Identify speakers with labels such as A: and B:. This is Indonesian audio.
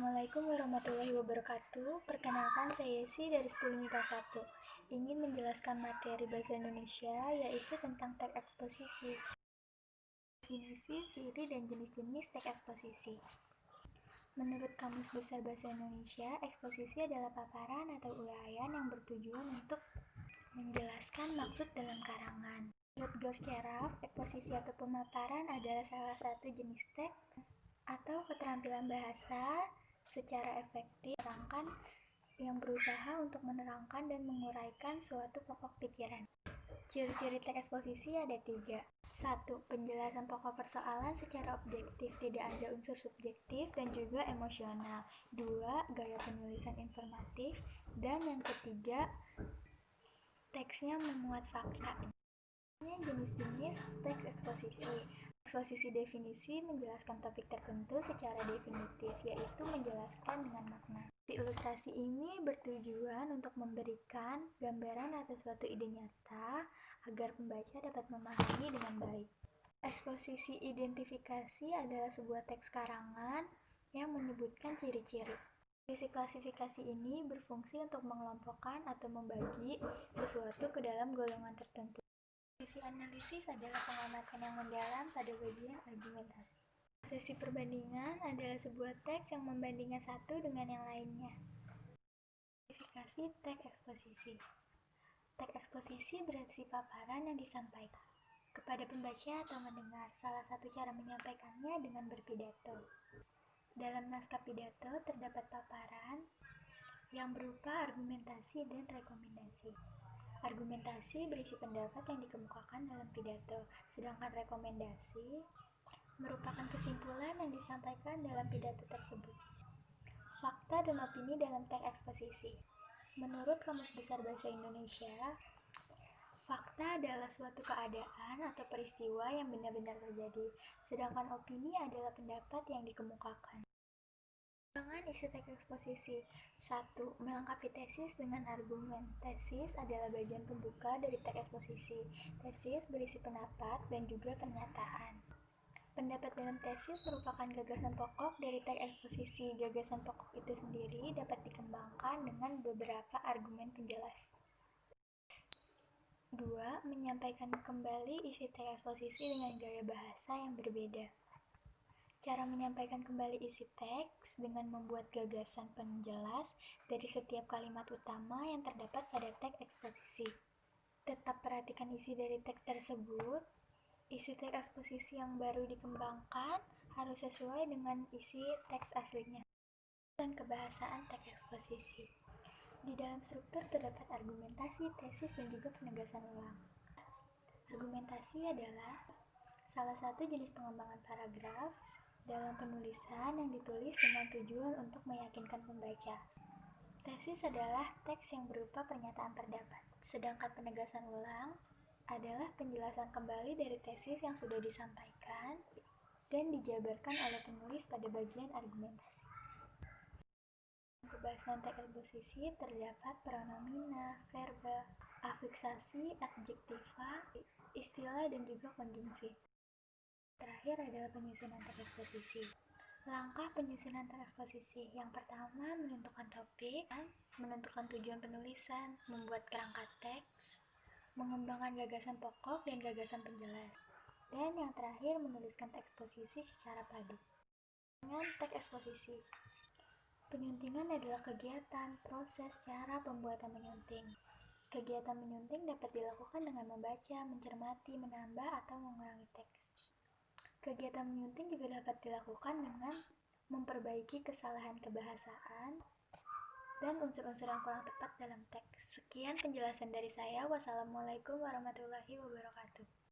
A: Assalamualaikum warahmatullahi wabarakatuh. Perkenalkan, saya Yesi dari 10 MIPA 1. Ingin menjelaskan materi bahasa Indonesia, yaitu tentang teks eksposisi. Definisi, ciri, dan jenis-jenis teks eksposisi. Menurut Kamus Besar Bahasa Indonesia, eksposisi adalah paparan atau uraian yang bertujuan untuk menjelaskan maksud dalam karangan. Menurut Gorcheraf, eksposisi atau pemaparan adalah salah satu jenis teks atau keterampilan bahasa secara efektif menerangkan yang berusaha untuk menerangkan dan menguraikan suatu pokok pikiran. Ciri-ciri teks eksposisi ada 3. 1. Penjelasan pokok persoalan secara objektif, tidak ada unsur subjektif dan juga emosional. 2. Gaya penulisan informatif. Dan yang ketiga, teksnya memuat fakta. Jenis-jenis teks eksposisi. Eksposisi definisi menjelaskan topik tertentu secara definitif, yaitu menjelaskan dengan makna. Ilustrasi ini bertujuan untuk memberikan gambaran atas suatu ide nyata agar pembaca dapat memahami dengan baik. Eksposisi identifikasi adalah sebuah teks karangan yang menyebutkan ciri-ciri. Sisi klasifikasi ini berfungsi untuk mengelompokkan atau membagi sesuatu ke dalam golongan tertentu. Sisi analisis adalah pengamatan yang mendalam pada bagian argumentasi. Sesi perbandingan adalah sebuah teks yang membandingkan satu dengan yang lainnya. Klasifikasi teks eksposisi. Teks eksposisi berarti paparan yang disampaikan kepada pembaca atau mendengar. Salah satu cara menyampaikannya dengan berpidato. Dalam naskah pidato terdapat paparan yang berupa argumentasi dan rekomendasi. Argumentasi berisi pendapat yang dikemukakan dalam pidato, sedangkan rekomendasi merupakan kesimpulan yang disampaikan dalam pidato tersebut. Fakta dan opini dalam teks eksposisi. Menurut Kamus Besar Bahasa Indonesia, fakta adalah suatu keadaan atau peristiwa yang benar-benar terjadi, sedangkan opini adalah pendapat yang dikemukakan. Dengan isi teks eksposisi. 1. Melengkapi tesis dengan argumen. Tesis adalah bagian pembuka dari teks eksposisi. Tesis berisi pendapat dan juga pernyataan. Pendapat dalam tesis merupakan gagasan pokok dari teks eksposisi. Gagasan pokok itu sendiri dapat dikembangkan dengan beberapa argumen penjelas. 2. Menyampaikan kembali isi teks eksposisi dengan gaya bahasa yang berbeda. Cara menyampaikan kembali isi teks dengan membuat gagasan penjelas dari setiap kalimat utama yang terdapat pada teks eksposisi. Tetap perhatikan isi dari teks tersebut. Isi teks eksposisi yang baru dikembangkan harus sesuai dengan isi teks aslinya. Dan kebahasaan teks eksposisi. Di dalam struktur terdapat argumentasi, tesis, dan juga penegasan ulang. Argumentasi adalah salah satu jenis pengembangan paragraf dalam penulisan yang ditulis dengan tujuan untuk meyakinkan pembaca. Tesis adalah teks yang berupa pernyataan pendapat, sedangkan penegasan ulang adalah penjelasan kembali dari tesis yang sudah disampaikan dan dijabarkan oleh penulis pada bagian argumentasi. Pembahasan teks eksposisi terdapat pronomina, verba, afiksasi, adjektiva, istilah, dan juga konjungsi. Terakhir adalah penyusunan teks eksposisi. Langkah penyusunan teks eksposisi. Yang pertama, menentukan topik, menentukan tujuan penulisan, membuat kerangka teks, mengembangkan gagasan pokok dan gagasan penjelas. Dan yang terakhir, menuliskan teks eksposisi secara padu. Dengan teks eksposisi. Penyuntingan adalah kegiatan, proses, cara pembuatan menyunting. Kegiatan menyunting dapat dilakukan dengan membaca, mencermati, menambah, atau mengurangi teks. Kegiatan menyunting juga dapat dilakukan dengan memperbaiki kesalahan kebahasaan dan unsur-unsur yang kurang tepat dalam teks. Sekian penjelasan dari saya. Wassalamualaikum warahmatullahi wabarakatuh.